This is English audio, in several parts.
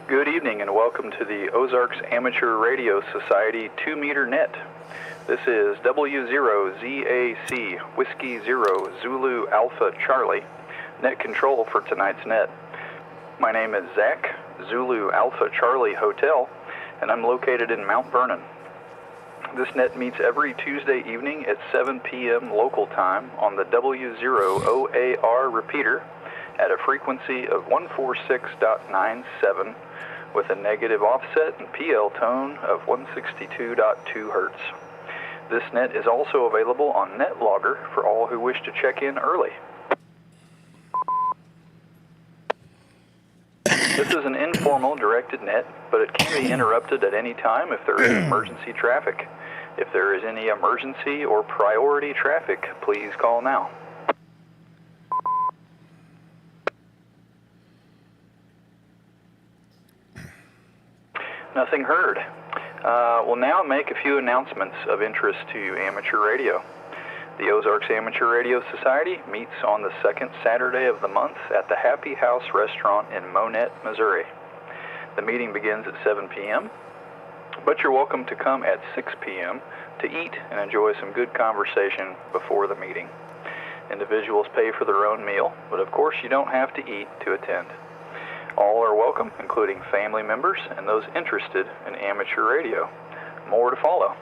Good evening and welcome to the Ozarks Amateur Radio Society 2-meter net. This is W0ZAC Whiskey 0 Zulu Alpha Charlie, net control for tonight's net. My name is Zach, Zulu Alpha Charlie Hotel, and I'm located in Mount Vernon. This net meets every Tuesday evening at 7 p.m. local time on the W0 OAR repeater at a frequency of 146.97 with a negative offset and PL tone of 162.2 hertz. This net is also available on NetLogger for all who wish to check in early. This is an informal directed net, but it can be interrupted at any time if there is emergency traffic. If there is any emergency or priority traffic, please call now. Nothing heard. We'll now make a few announcements of interest to amateur radio. The Ozarks Amateur Radio Society meets on the second Saturday of the month at the Happy House Restaurant in Monette, Missouri. The meeting begins at 7 p.m., but you're welcome to come at 6 p.m. to eat and enjoy some good conversation before the meeting. Individuals pay for their own meal, but of course you don't have to eat to attend. All are welcome, including family members and those interested in amateur radio. More to follow.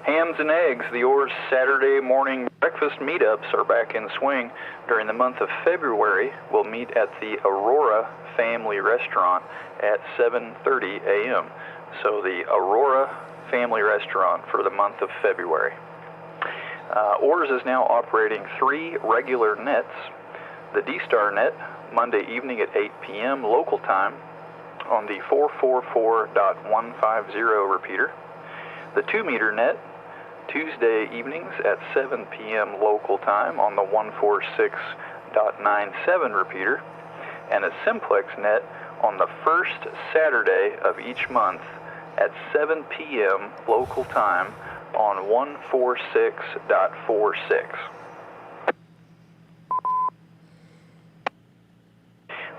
Hams and Eggs, the OARS Saturday morning breakfast meetups are back in swing. During the month of February, we'll meet at the Aurora Family Restaurant at 7:30 a.m. So the Aurora Family Restaurant for the month of February. OARS is now operating 3 regular nets. The D-Star net, Monday evening at 8 p.m. local time on the 444.150 repeater. The 2-meter net, Tuesday evenings at 7 p.m. local time on the 146.97 repeater. And a simplex net on the first Saturday of each month at 7 p.m. local time on 146.46.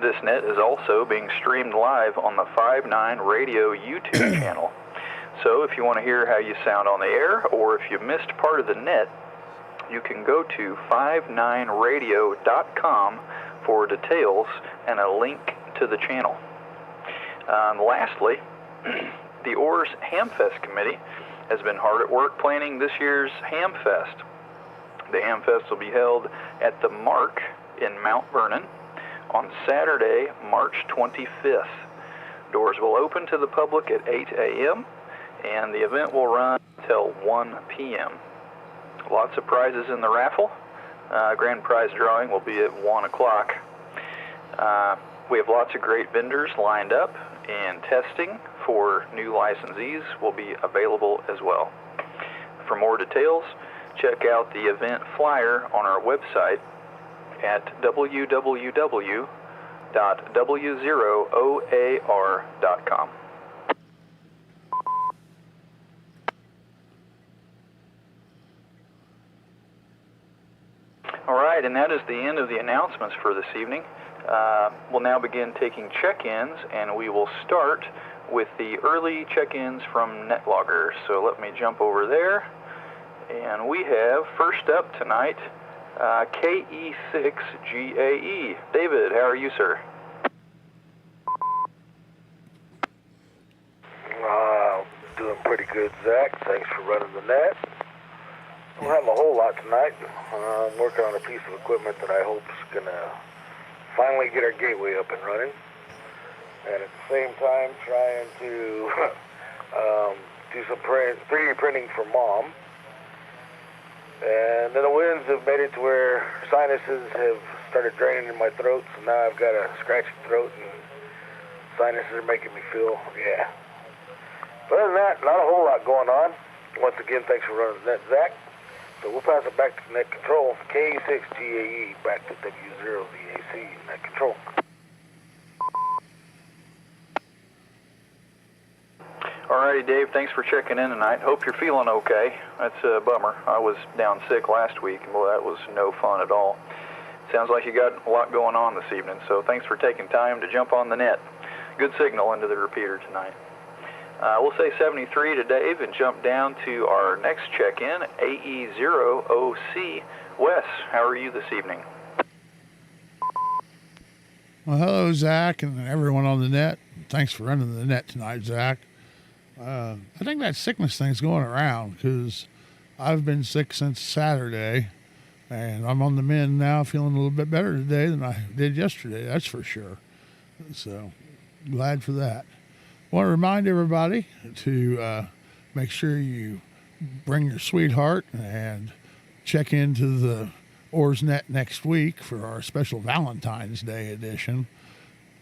This net is also being streamed live on the 5-9 Radio YouTube channel. So if you want to hear how you sound on the air, or if you missed part of the net, you can go to 59radio.com for details and a link to the channel. Lastly, the OARS Hamfest Committee has been hard at work planning this year's Hamfest. The Hamfest will be held at the Mark in Mount Vernon on Saturday, March 25th. Doors will open to the public at 8 a.m. and the event will run until 1 p.m. Lots of prizes in the raffle. Grand prize drawing will be at 1 o'clock. We have lots of great vendors lined up, and testing for new licensees will be available as well. For more details, check out the event flyer on our website at www.w0oar.com. All right, and that is the end of the announcements for this evening. We'll now begin taking check-ins, and we will start with the early check-ins from NetLogger. So let me jump over there. And we have, first up tonight, KE6GAE. David, how are you, sir? Doing pretty good, Zach. Thanks for running the net. I don't have a whole lot tonight. I'm working on a piece of equipment that I hope is going to finally get our gateway up and running. And at the same time, trying to do some 3D printing for Mom. And then the winds have made it to where sinuses have started draining in my throat, so now I've got a scratchy throat and sinuses are making me feel, But other than that, not a whole lot going on. Once again, thanks for running the net, Zach. So we'll pass it back to net control. KE6GAE back to W0ZAC net control. Alrighty, Dave, thanks for checking in tonight. Hope you're feeling okay. That's a bummer. I was down sick last week, and boy, that was no fun at all. Sounds like you got a lot going on this evening, so thanks for taking time to jump on the net. Good signal into the repeater tonight. We'll say 73 to Dave and jump down to our next check-in, AE0OC. Wes, how are you this evening? Well, hello, Zach, and everyone on the net. Thanks for running the net tonight, Zach. I think that sickness thing's going around because I've been sick since Saturday, and I'm on the mend now, feeling a little bit better today than I did yesterday, that's for sure. So, glad for that. Want to remind everybody to make sure you bring your sweetheart and check into the OARS net next week for our special Valentine's Day edition.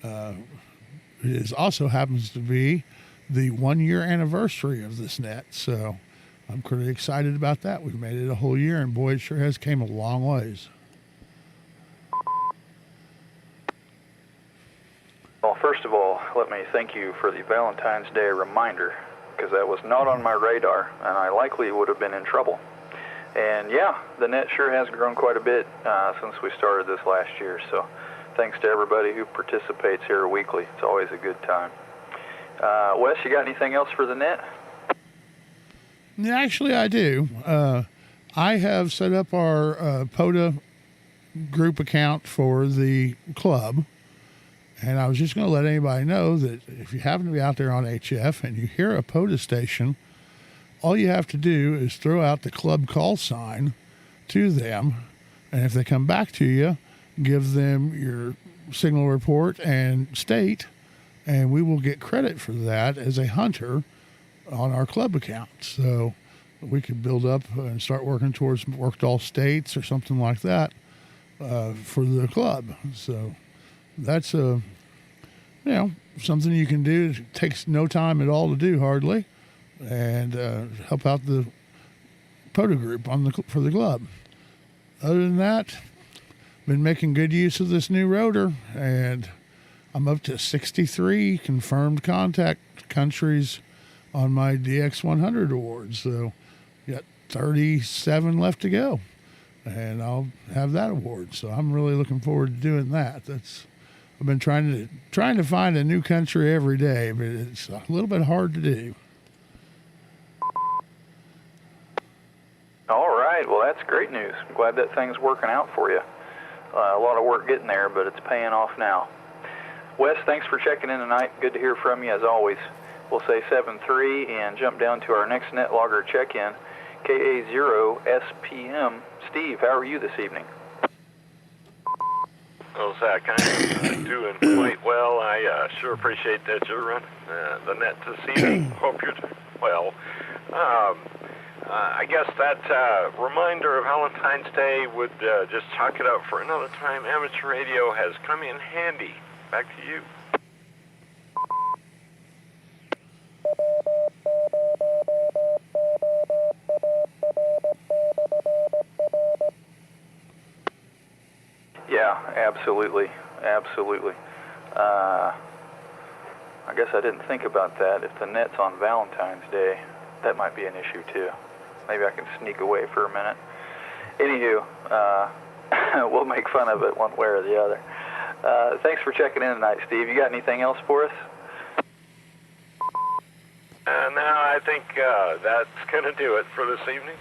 It also happens to be the 1-year anniversary of this net, so I'm pretty excited about that. We've made it a whole year, and boy, it sure has came a long ways. Well, first of all, let me thank you for the Valentine's Day reminder, because that was not on my radar, and I likely would have been in trouble. And yeah, the net sure has grown quite a bit since we started this last year, so thanks to everybody who participates here weekly. It's always a good time. Wes, you got anything else for the net? Yeah, actually, I do. I have set up our POTA group account for the club, and I was just going to let anybody know that if you happen to be out there on HF and you hear a POTA station, all you have to do is throw out the club call sign to them, and if they come back to you, give them your signal report and state, and we will get credit for that as a hunter on our club account. So we could build up and start working towards worked all states or something like that for the club. So that's something you can do. It takes no time at all to do, hardly, and help out the POTA group for the club. Other than that, been making good use of this new rotor, and I'm up to 63 confirmed contact countries on my DX100 awards. So got 37 left to go, and I'll have that award. So I'm really looking forward to doing that. I've been trying to find a new country every day, but it's a little bit hard to do. All right, well, that's great news. I'm glad that thing's working out for you. A lot of work getting there, but it's paying off now. Wes, thanks for checking in tonight. Good to hear from you, as always. We'll say 7-3 and jump down to our next net logger check-in, KA0SPM. Steve, how are you this evening? Well, Zach, I'm doing quite well. I sure appreciate that you're running the net this evening. Hope you're doing well. I guess that reminder of Valentine's Day would just chalk it up for another time. Amateur radio has come in handy. Back to you. Yeah, absolutely. I guess I didn't think about that. If the net's on Valentine's Day, that might be an issue too. Maybe I can sneak away for a minute. Anywho, we'll make fun of it one way or the other. Thanks for checking in tonight, Steve. You got anything else for us? No, I think that's going to do it for this evening.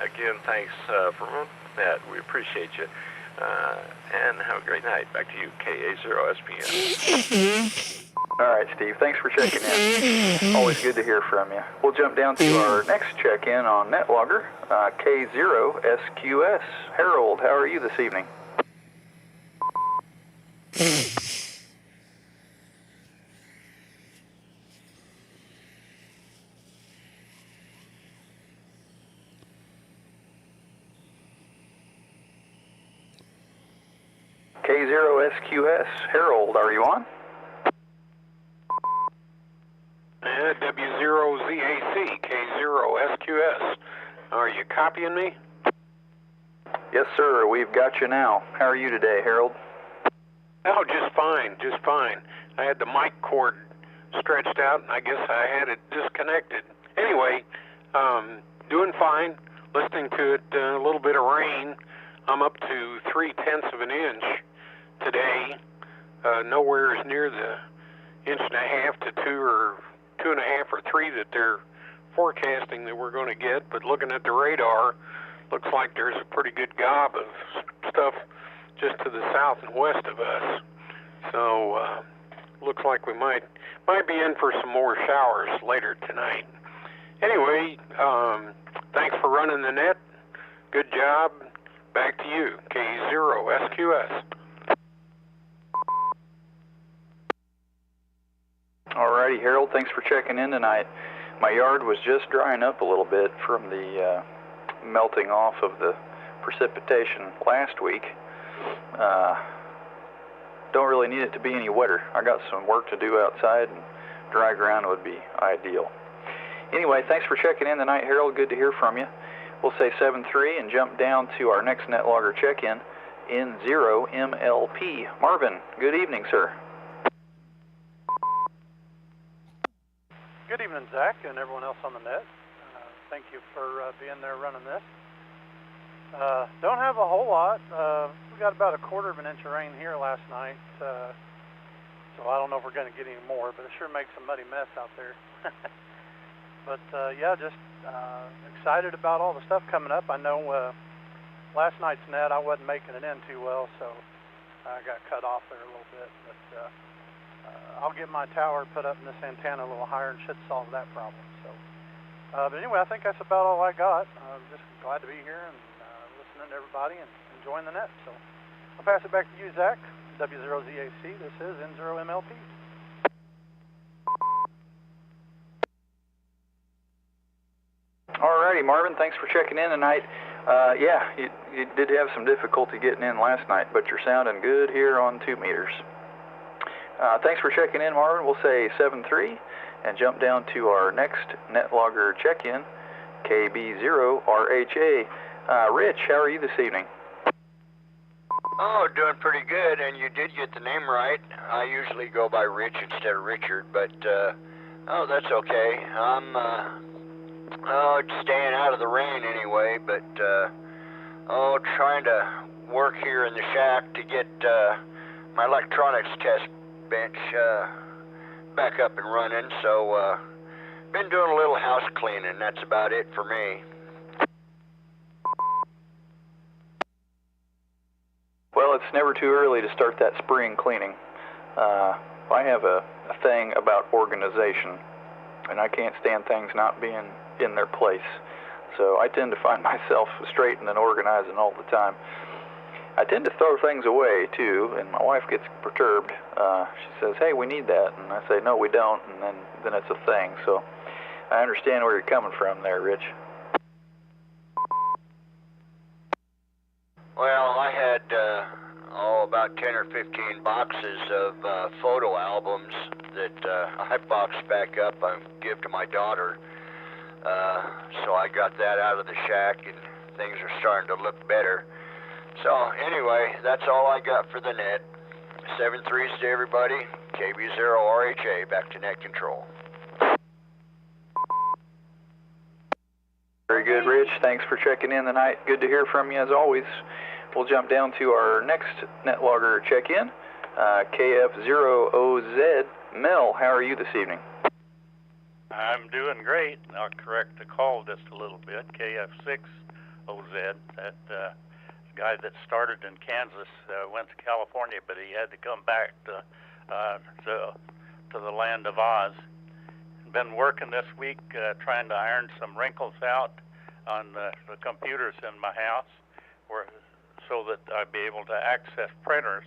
Again, thanks for running that. We appreciate you. And have a great night. Back to you, KA0SPM. All right, Steve. Thanks for checking in. Always good to hear from you. We'll jump down to our next check-in on NetLogger, K0SQS. Harold, how are you this evening? K0SQS. Harold, are you on? W0ZAC, K0SQS. Are you copying me? Yes, sir. We've got you now. How are you today, Harold? Oh, just fine. I had the mic cord stretched out, and I guess I had it disconnected. Anyway, doing fine. Listening to it, a little bit of rain I'm up to 0.3 of an inch today. Nowhere is near the 1.5 to 2 or 2.5 or 3 that they're forecasting that we're going to get. But looking at the radar, looks like there's a pretty good gob of stuff just to the south and west of us. So looks like we might be in for some more showers later tonight. Anyway, thanks for running the net. Good job. Back to you, K0SQS. Alrighty, Harold, thanks for checking in tonight. My yard was just drying up a little bit from the melting off of the precipitation last week. Don't really need it to be any wetter. I got some work to do outside, and dry ground would be ideal. Anyway, thanks for checking in tonight, Harold. Good to hear from you. We'll say 7-3 and jump down to our next net logger check-in, N0MLP. Marvin, good evening, sir. Good evening, Zach, and everyone else on the net. Thank you for being there running this. Don't have a whole lot. We got about 1/4 of an inch of rain here last night, so I don't know if we're going to get any more, but it sure makes a muddy mess out there. But yeah, just excited about all the stuff coming up. I know last night's net I wasn't making it in too well, so I got cut off there a little bit. But I'll get my tower put up in this antenna a little higher and should solve that problem. So, but anyway, I think that's about all I got. I'm just glad to be here and listening to everybody and enjoying the net. So I'll pass it back to you, Zach. W0ZAC. This is N0MLP. Alrighty, Marvin, thanks for checking in tonight. Yeah, you did have some difficulty getting in last night, but you're sounding good here on 2 meters. Thanks for checking in, Marvin. We'll say 7-3 and jump down to our next net logger check-in, KB0RHA. Rich, how are you this evening? Oh, doing pretty good, and you did get the name right. I usually go by Rich instead of Richard, but oh, that's okay. I'm staying out of the rain anyway, but trying to work here in the shack to get my electronics test bench back up and running. So been doing a little house cleaning. That's about it for me. Well, it's never too early to start that spring cleaning. I have a thing about organization, and I can't stand things not being in their place. So I tend to find myself straightening and organizing all the time. I tend to throw things away, too, and my wife gets perturbed. She says, hey, we need that. And I say, no, we don't, and then it's a thing. So I understand where you're coming from there, Rich. Well, I had about 10 or 15 boxes of photo albums that I boxed back up and give to my daughter. So I got that out of the shack, and things are starting to look better. So anyway, that's all I got for the net. 7-3s to everybody. KB0RHA, back to net control. Very good, Rich. Thanks for checking in tonight. Good to hear from you as always. We'll jump down to our next net logger check-in, KF0OZ. Mel, how are you this evening? I'm doing great. I'll correct the call just a little bit. KF6OZ, that guy that started in Kansas, went to California, but he had to come back to the land of Oz. Been working this week trying to iron some wrinkles out on the computers in my house, so that I'd be able to access printers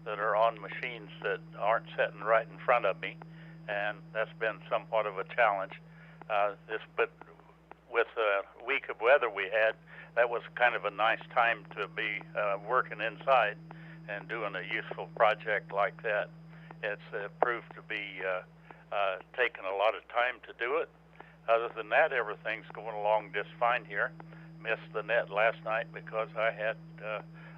that are on machines that aren't sitting right in front of me, and that's been somewhat of a challenge. But with a week of weather we had, that was kind of a nice time to be working inside and doing a useful project like that. It's proved to be taking a lot of time to do it. Other than that, everything's going along just fine here. Missed the net last night because I had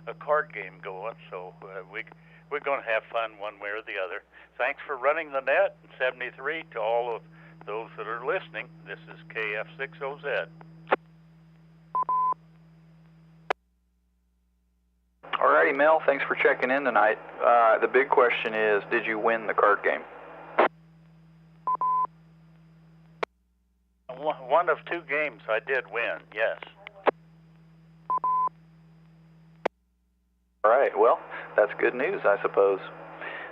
a card game going, so we're going to have fun one way or the other. Thanks for running the net. 73 to all of those that are listening. This is KF6OZ. righty, Mel. Thanks for checking in tonight. The big question is, did you win the card game? One of two games I did win, yes. All right, well, that's good news, I suppose.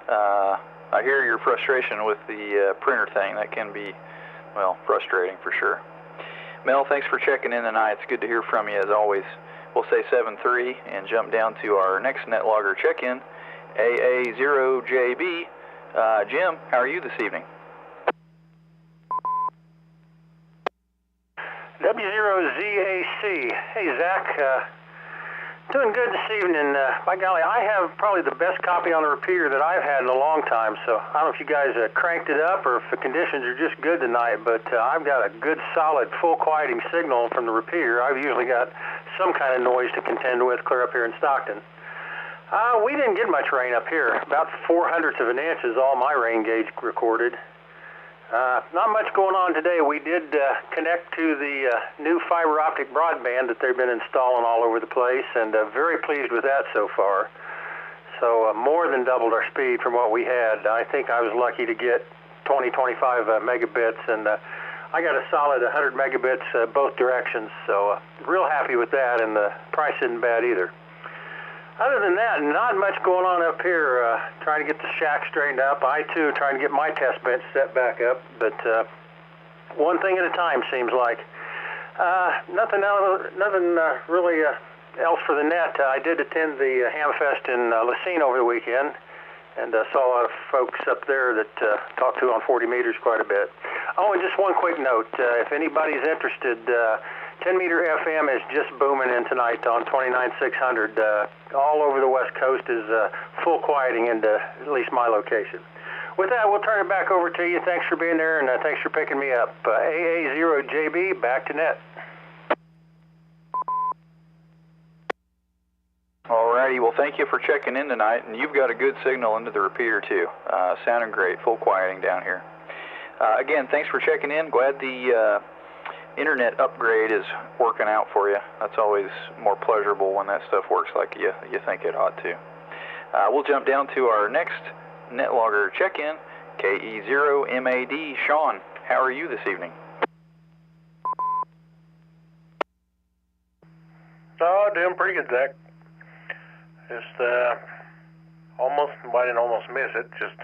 I hear your frustration with the printer thing. That can be, well, frustrating for sure. Mel, thanks for checking in tonight. It's good to hear from you as always. We'll say 7-3 and jump down to our next NetLogger check-in, AA0JB. Jim, how are you this evening? W0ZAC. Hey, Zach. Doing good this evening. By golly, I have probably the best copy on the repeater that I've had in a long time, so I don't know if you guys cranked it up or if the conditions are just good tonight, but I've got a good, solid, full quieting signal from the repeater. I've usually got some kind of noise to contend with clear up here in Stockton. We didn't get much rain up here. About 0.04 of an inch is all my rain gauge recorded. Not much going on today. We did connect to the new fiber optic broadband that they've been installing all over the place, and very pleased with that so far. So more than doubled our speed from what we had. I think I was lucky to get 25 megabits, and I got a solid 100 megabits both directions. So real happy with that, and the price isn't bad either. Other than that, not much going on up here. Trying to get the shack straightened up. I, too, trying to get my test bench set back up. But one thing at a time, seems like. Nothing really else for the net. I did attend the Hamfest in Lacine over the weekend, and saw a lot of folks up there that talked to on 40 meters quite a bit. Oh, and just one quick note. If anybody's interested, 10-meter FM is just booming in tonight on 29,600. All over the West Coast is full quieting into at least my location. With that, we'll turn it back over to you. Thanks for being there, and thanks for picking me up. AA0JB, back to net. Alrighty, well, thank you for checking in tonight, and you've got a good signal into the repeater, too. Sounding great, full quieting down here. Again, thanks for checking in. Glad the internet upgrade is working out for you. That's always more pleasurable when that stuff works like you think it ought to. We'll jump down to our next NetLogger check-in, KE0MAD. Sean, how are you this evening? Oh, doing pretty good, Zach. Just I didn't almost miss it. Just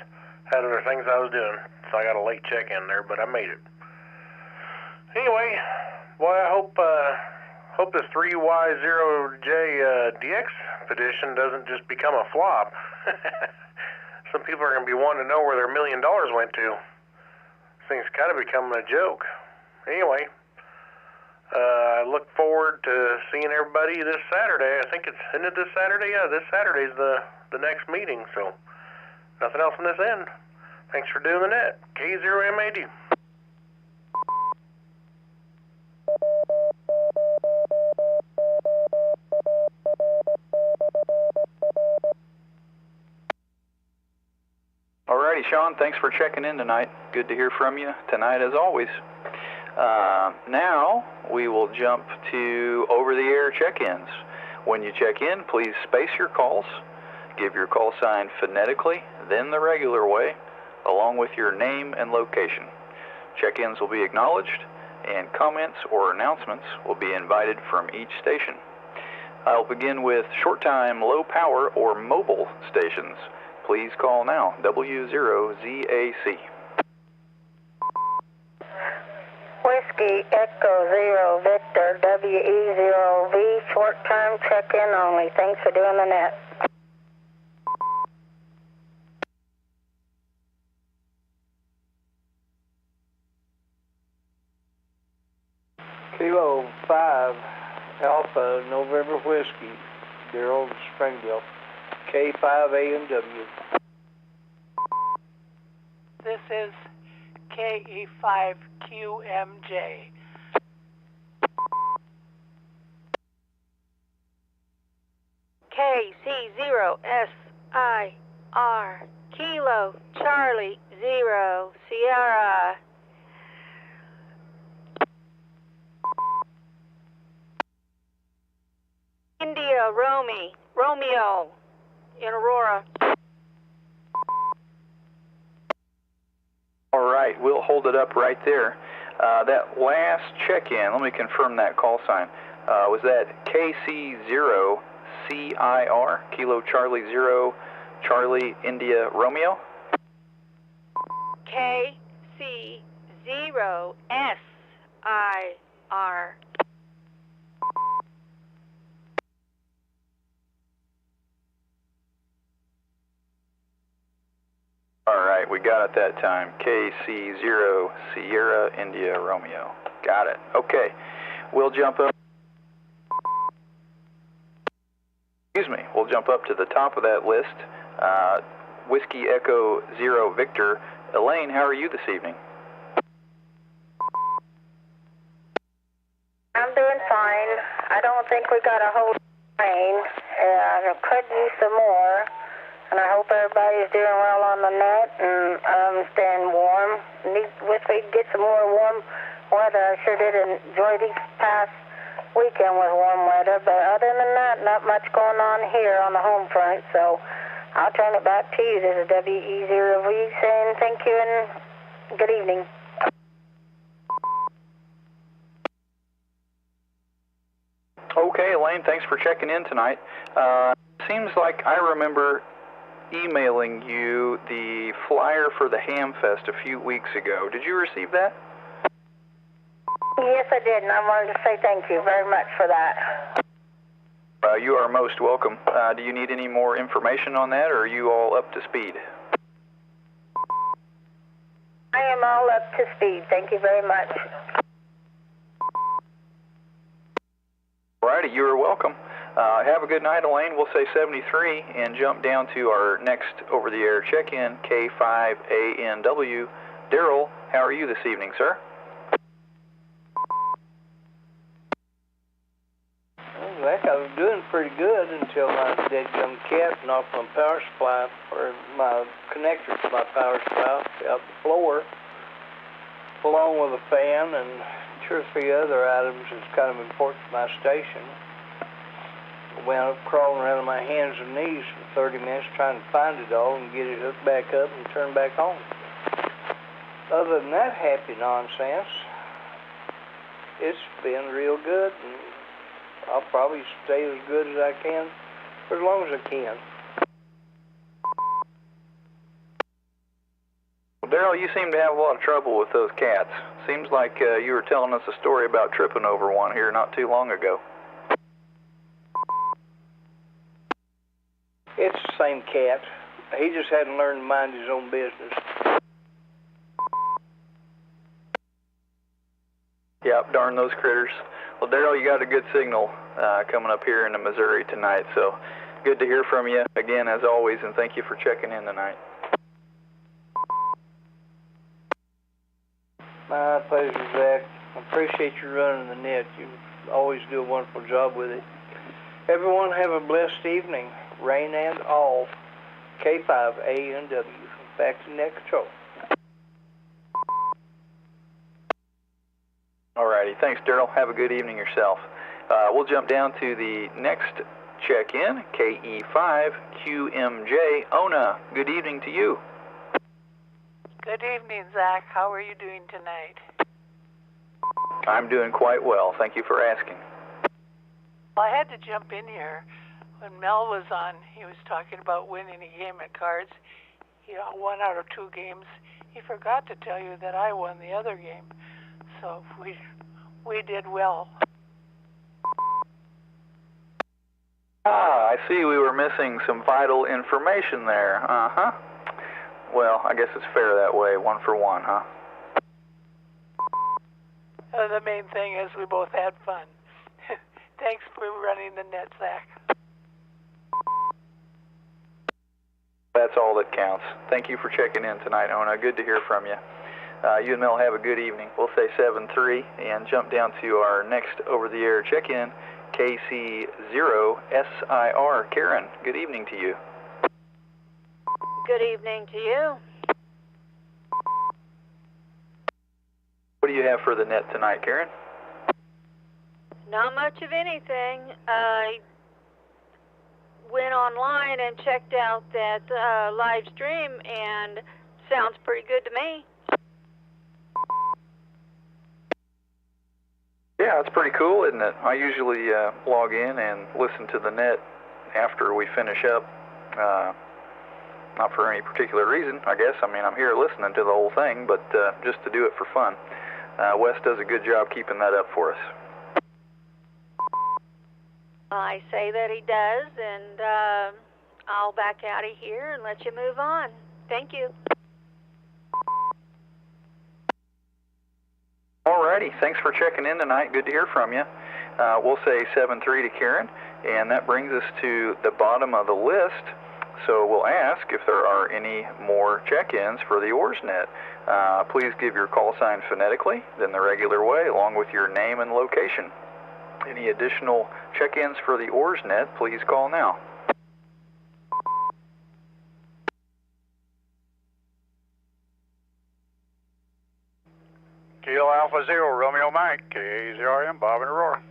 had other things I was doing, so I got a late check-in there, but I made it. Anyway, boy, I hope this 3Y0J DX petition doesn't just become a flop. Some people are going to be wanting to know where their $1 million went to. This thing's kind of becoming a joke. Anyway, I look forward to seeing everybody this Saturday. Isn't it this Saturday? Yeah, this Saturday's the next meeting, so nothing else on this end. Thanks for doing the net. K0MAD. Alrighty, Sean, thanks for checking in tonight. Good to hear from you tonight as always. Now we will jump to over-the-air check-ins. When you check in, please space your calls, give your call sign phonetically, then the regular way, along with your name and location. Check-ins will be acknowledged, and comments or announcements will be invited from each station. I'll begin with short-time, low-power, or mobile stations. Please call now, W0ZAC. Whiskey Echo Zero Victor WE0V, short-term check-in only. Thanks for doing the net. Kilo 5 Alpha November Whiskey, Daryl Springdale, K5AMW. This is KE5QMJ. KC0SIR, Kilo Charlie 0 Sierra. India Romy, Romeo in Aurora. All right, we'll hold it up right there. That last check-in, let me confirm that call sign. Was that KC0CIR, Kilo Charlie 0, Charlie India Romeo? KC0SIR. All right, we got it that time. KC0 Sierra India Romeo. Got it. Okay, we'll jump up. Excuse me. We'll jump up to the top of that list. Whiskey Echo 0 Victor. Elaine, how are you this evening? I'm doing fine. I don't think we got a whole rain. I could use some more. And I hope everybody's doing well on the net and staying warm. Wish we'd get some more warm weather. I sure did enjoy this past weekend with warm weather. But other than that, not much going on here on the home front. So I'll turn it back to you. This is WE0V saying thank you and good evening. Okay, Elaine, thanks for checking in tonight. Seems like I remember emailing you the flyer for the Hamfest a few weeks ago. Did you receive that? Yes, I did, and I wanted to say thank you very much for that. You are most welcome. Do you need any more information on that, or are you all up to speed? I am all up to speed. Thank you very much. All righty, you are welcome. Have a good night, Elaine. We'll say 73 and jump down to our next over-the-air check-in, K5ANW. Daryl, how are you this evening, sir? Zach, I was doing pretty good until my dead-gum cat knocked my power supply, or my connector to my power supply out the floor, along with a fan and 2 or 3 other items that's kind of important to my station. I wound up crawling around on my hands and knees for 30 minutes trying to find it all and get it hooked back up and turned back on. Other than that happy nonsense, it's been real good, and I'll probably stay as good as I can for as long as I can. Well, Daryl, you seem to have a lot of trouble with those cats. Seems like you were telling us a story about tripping over one here not too long ago. It's the same cat. He just hadn't learned to mind his own business. Yep, darn those critters. Well, Daryl, you got a good signal coming up here into Missouri tonight, so good to hear from you again as always, and thank you for checking in tonight. My pleasure, Zach. I appreciate you running the net. You always do a wonderful job with it. Everyone have a blessed evening. Rain and all. K5ANW. Back to net control. Alrighty, thanks, Daryl. Have a good evening yourself. We'll jump down to the next check-in, KE5QMJ. Ona, good evening to you. Good evening, Zach. How are you doing tonight? I'm doing quite well. Thank you for asking. Well, I had to jump in here. When Mel was on, he was talking about winning a game at cards. He won out of 2 games. He forgot to tell you that I won the other game. So we did well. Ah, I see we were missing some vital information there. Uh-huh. Well, I guess it's fair that way, 1 for 1, huh? The main thing is we both had fun. Thanks for running the net, Zach. That's all that counts. Thank you for checking in tonight, Ona. Good to hear from you. You and Mel have a good evening. We'll say 7-3 and jump down to our next over-the-air check-in, KC0SIR. Karen, good evening to you. Good evening to you. What do you have for the net tonight, Karen? Not much of anything. went online and checked out that live stream, and sounds pretty good to me. Yeah, it's pretty cool, isn't it? I usually log in and listen to the net after we finish up. Not for any particular reason, I guess. I mean, I'm here listening to the whole thing, but just to do it for fun. Wes does a good job keeping that up for us. I say that he does, and I'll back out of here and let you move on. Thank you. Alrighty, thanks for checking in tonight. Good to hear from you. We'll say 7-3 to Karen, and that brings us to the bottom of the list. So we'll ask if there are any more check-ins for the OARS net. Please give your call sign phonetically, then the regular way, along with your name and location. Any additional check-ins for the OARS net, please call now. Kilo Alpha Zero, Romeo Mike, KA0RM, Bob and Aurora.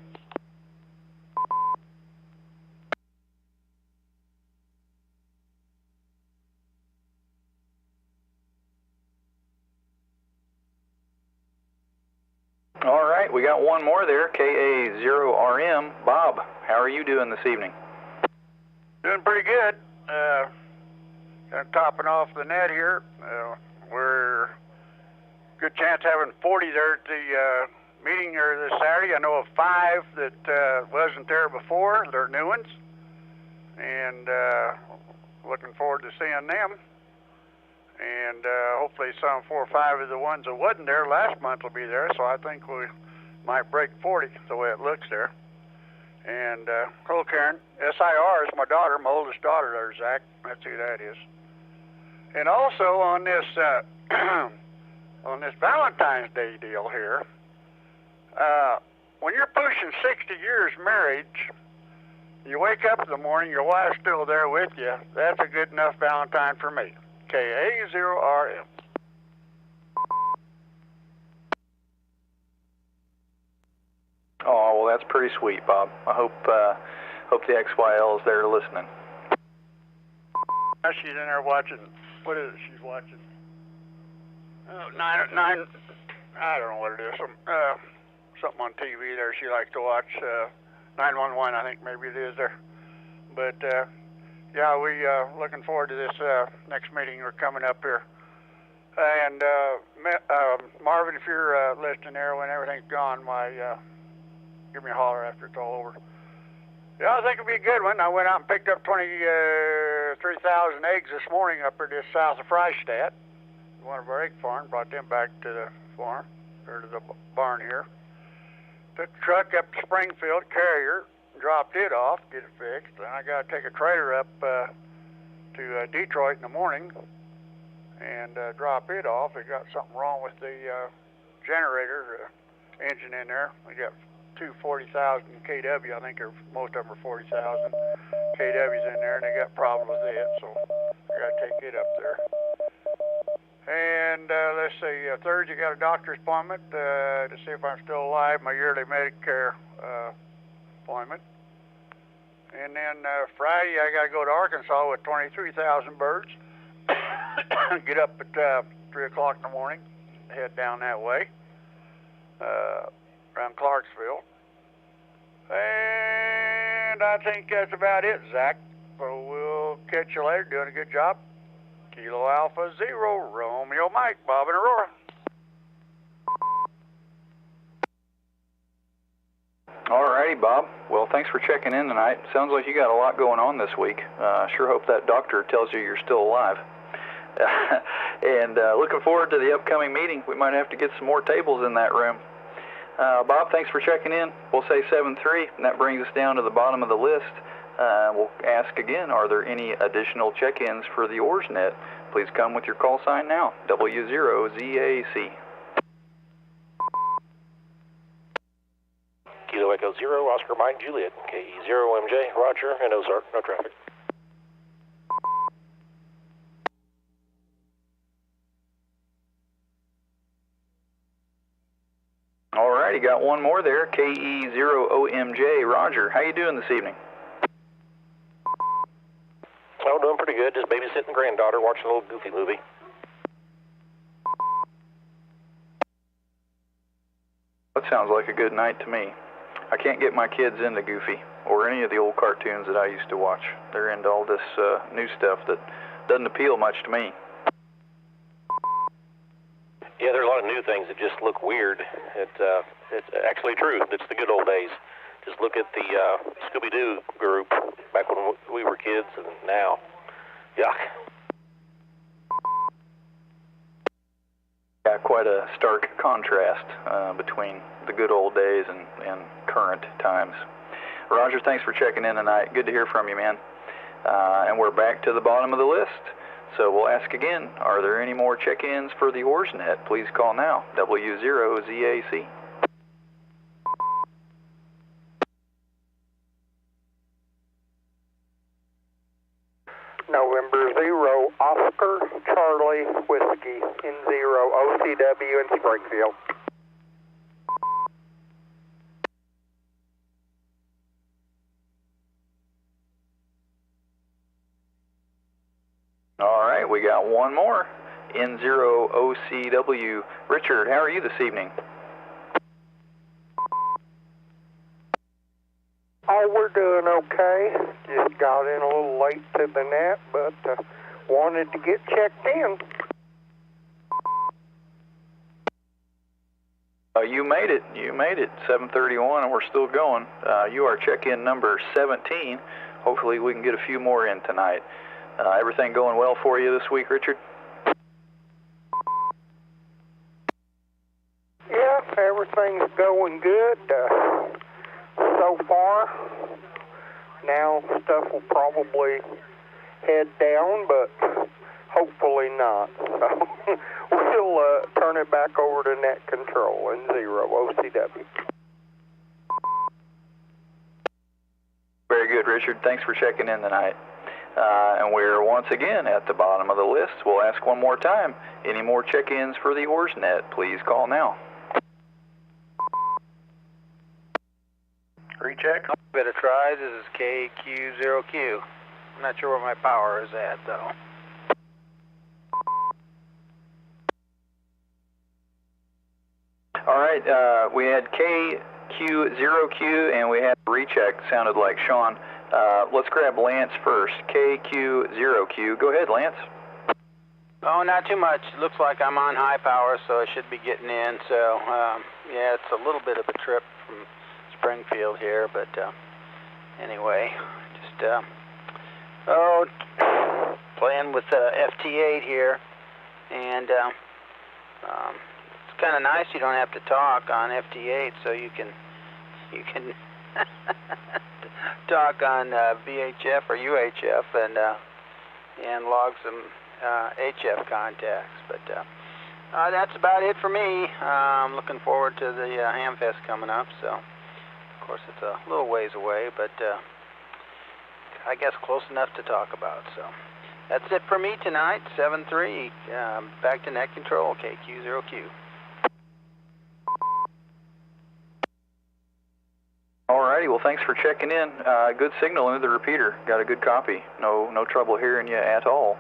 All right, we got one more there, KA0RM. Bob, how are you doing this evening? Doing pretty good. Topping off the net here. We're good chance having 40 there at the meeting here this Saturday. I know of 5 that wasn't there before. They're new ones, and looking forward to seeing them. And hopefully some 4 or 5 of the ones that wasn't there last month will be there, so I think we might break 40 the way it looks there. And hello, Karen. SIR is my daughter, my oldest daughter there, Zach. That's who that is. And also on this on this Valentine's Day deal here, when you're pushing 60 years marriage, you wake up in the morning, your wife's still there with you. That's a good enough Valentine for me. KA0RM. Oh, well, that's pretty sweet, Bob. I hope the XYL is there listening. She's in there watching. What is it she's watching? Oh, nine. I don't know what it is. Something on TV there. She likes to watch 911. I think maybe it is there. But yeah, we looking forward to this next meeting we're coming up here. And Marvin, if you're listening there when everything's gone, give me a holler after it's all over. Yeah, I think it'll be a good one. I went out and picked up 23,000 eggs this morning up here just south of Freistadt. One of our egg farms, brought them back to the farm, or to the barn here. Took the truck up to Springfield, carrier, dropped it off, get it fixed. Then I got to take a trailer up to Detroit in the morning and drop it off. It got something wrong with the generator engine in there. We got two 40,000 kW. I think most of them are 40,000 kWs in there, and they got problems with it, so I got to take it up there. And let's see, Thursday got a doctor's appointment to see if I'm still alive, my yearly Medicare appointment. And then Friday I got to go to Arkansas with 23,000 birds. Get up at 3 o'clock in the morning, head down that way, around Clarksville. And I think that's about it, Zach. So we'll catch you later. Doing a good job. Kilo Alpha Zero, Romeo Mike, Bob and Aurora. All righty, Bob. Well, thanks for checking in tonight. Sounds like you got a lot going on this week. Sure hope that doctor tells you you're still alive. And looking forward to the upcoming meeting. We might have to get some more tables in that room. Bob, thanks for checking in. We'll say 7-3, and that brings us down to the bottom of the list. We'll ask again, are there any additional check-ins for the OARS net? Please come with your call sign now, W0ZAC. Kilo Echo Zero, Oscar Mike Juliet, KE0MJ, Roger, and Ozark, no traffic. All righty, got one more there, KE0OMJ, Roger. How you doing this evening? Oh, doing pretty good. Just babysitting granddaughter, watching a little Goofy movie. That sounds like a good night to me. I can't get my kids into Goofy or any of the old cartoons that I used to watch. They're into all this new stuff that doesn't appeal much to me. Yeah, there's a lot of new things that just look weird. It's actually true. It's the good old days. Just look at the Scooby-Doo group back when we were kids and now. Yuck. Yeah, quite a stark contrast between the good old days and current times. Roger, thanks for checking in tonight. Good to hear from you, man. And we're back to the bottom of the list. So we'll ask again, are there any more check-ins for the OARSnet? Please call now, W0ZAC. November 0, Oscar Charlie Whiskey in 0, OCW in Springfield. All right, we got one more. N0 OCW. Richard, how are you this evening? Oh, we're doing okay. Just got in a little late to the net, but wanted to get checked in. You made it. You made it. 7:31, and we're still going. You are check-in number 17. Hopefully we can get a few more in tonight. Everything going well for you this week, Richard? Yeah, everything's going good so far. Now stuff will probably head down, but hopefully not. So we'll turn it back over to net control in 0 OCW. Very good, Richard. Thanks for checking in tonight. And we're once again at the bottom of the list. We'll ask one more time. Any more check-ins for the OARSnet? Please call now. Recheck. Bit of tries. This is KQ0Q. I'm not sure where my power is at, though. All right, we had KQ0Q and we had recheck. Sounded like Sean. Let's grab Lance first. KQ0Q. Go ahead, Lance. Oh, not too much. Looks like I'm on high power, so I should be getting in. So, yeah, it's a little bit of a trip from Springfield here, but anyway, just playing with FT8 here, and it's kind of nice. You don't have to talk on FT8, so you can talk on VHF or UHF and log some HF contacts. But that's about it for me. I'm looking forward to the Hamfest coming up. So, of course, it's a little ways away, but I guess close enough to talk about. So that's it for me tonight. 7-3. Back to net control. KQ0Q. Alrighty, well, thanks for checking in. Good signal into the repeater. Got a good copy. No trouble hearing you at all.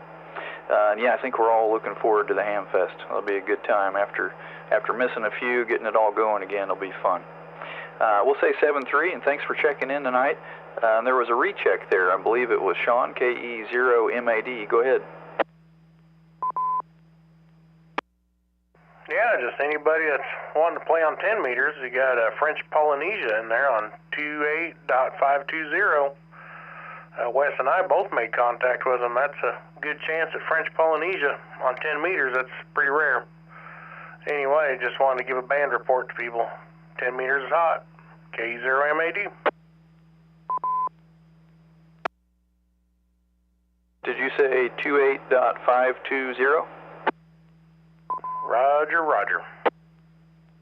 And yeah, I think we're all looking forward to the Hamfest. It'll be a good time. After missing a few, getting it all going again, it'll be fun. We'll say 7-3, and thanks for checking in tonight. And there was a recheck there. I believe it was Sean, KE0MAD. Go ahead. Yeah, just anybody that's wanting to play on 10 meters. You got French Polynesia in there on 28.520. Wes and I both made contact with them. That's a good chance at French Polynesia on 10 meters. That's pretty rare. Anyway, just wanted to give a band report to people. 10 meters is hot. K0MAD. Did you say 28.520? Roger, roger.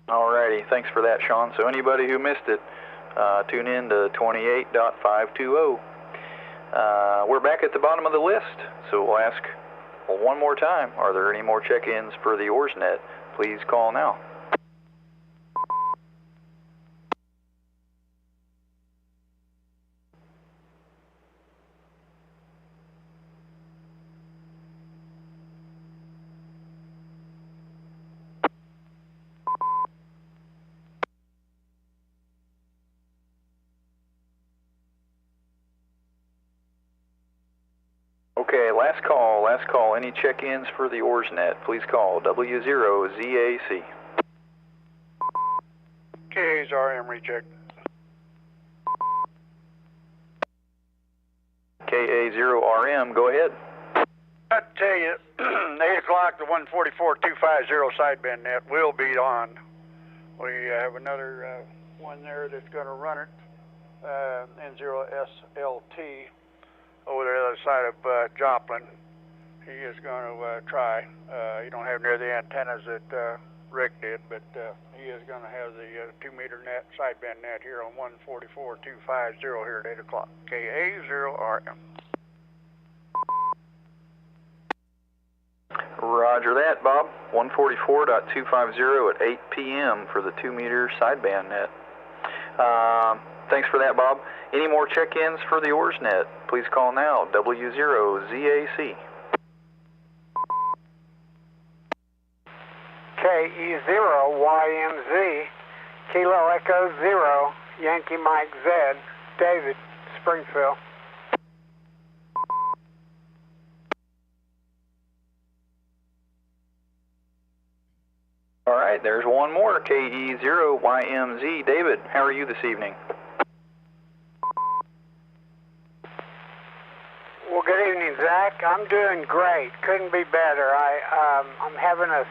Alrighty, thanks for that, Sean. So anybody who missed it, tune in to 28.520. We're back at the bottom of the list, so we'll ask one more time, are there any more check-ins for the OARSnet? Please call now. Okay, last call. Any check-ins for the OARSnet? Please call W0ZAC. KAZRM recheck. KA0RM, go ahead. I tell you, 8 o'clock, the 144.250 sideband net will be on. We have another one there that's going to run it, N0SLT, over the other side of Joplin. He is going to try. You don't have near the antennas that Rick did, but he is going to have the 2-meter net, sideband net here on 144.250 here at 8 o'clock. KA0RM. Roger that, Bob. 144.250 at 8 p.m. for the 2-meter sideband net. Thanks for that, Bob. Any more check-ins for the OARSnet? Please call now, W0ZAC. KE0YMZ, Kilo Echo 0, Yankee Mike Z, David, Springfield. All right, there's one more, KE0YMZ. David, how are you this evening? Well, good evening, Zach. I'm doing great. Couldn't be better. I'm having a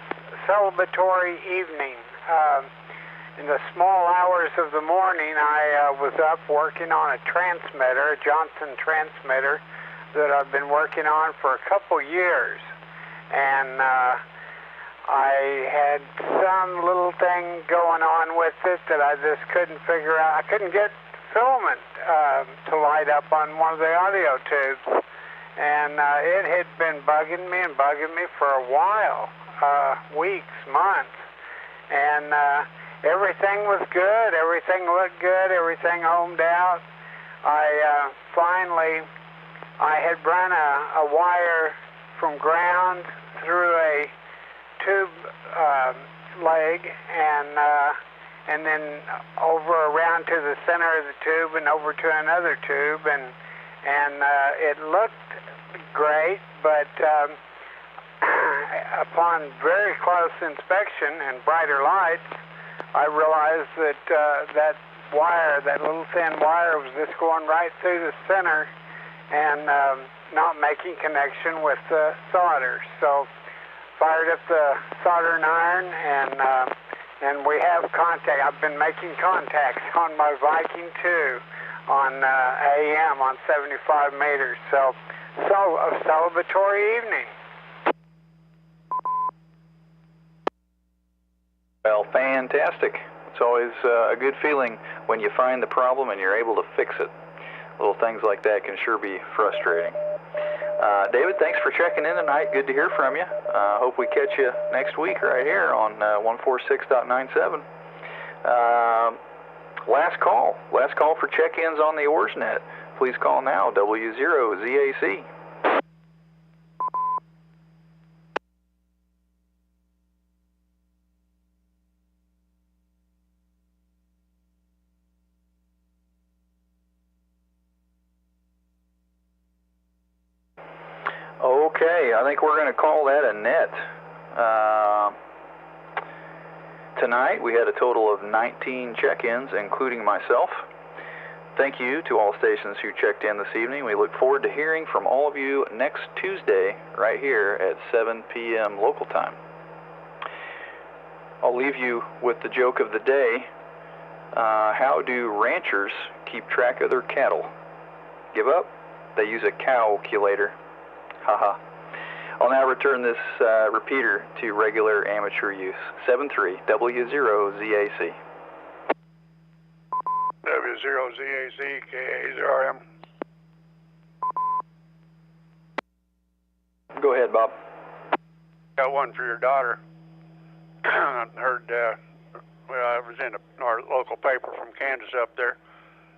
celebratory evening. In the small hours of the morning, I was up working on a transmitter, a Johnson transmitter, that I've been working on for a couple years. And I had some little thing going on with it that I just couldn't figure out. I couldn't get filament to light up on one of the audio tubes. And it had been bugging me for a while, weeks, months. And everything was good, everything looked good, everything homed out. I had run a wire from ground through a tube leg and then over around to the center of the tube and over to another tube, and it looked great, but upon very close inspection and brighter lights, I realized that that wire, that little thin wire, was just going right through the center and not making connection with the solder. So fired up the soldering iron, and we have contact. I've been making contacts on my Viking 2 on AM on 75 meters. So a celebratory evening. Well, fantastic. It's always a good feeling when you find the problem and you're able to fix it. Little things like that can sure be frustrating. David, thanks for checking in tonight. Good to hear from you. Hope we catch you next week right here on 146.97. Last call for check-ins on the OARSnet. Please call now, W0ZAC. Okay, I think we're going to call that a net. Tonight we had a total of 19 check-ins, including myself. Thank you to all stations who checked in this evening. We look forward to hearing from all of you next Tuesday right here at 7 p.m. local time. I'll leave you with the joke of the day. How do ranchers keep track of their cattle? Give up? They use a calculator. Haha. I'll now return this repeater to regular amateur use. 73 W0ZAC. W0ZAC, KA0RM. Go ahead, Bob. Got one for your daughter. I heard, I was in our local paper from Kansas up there.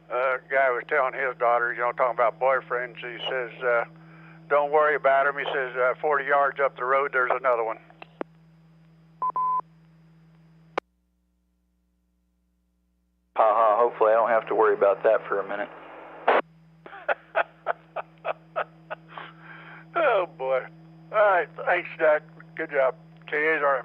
Guy was telling his daughter, talking about boyfriends. He says, don't worry about him. He says, 40 yards up the road, there's another one. Hopefully I don't have to worry about that for a minute. right. Thanks, Zach. Good job. KA's all right.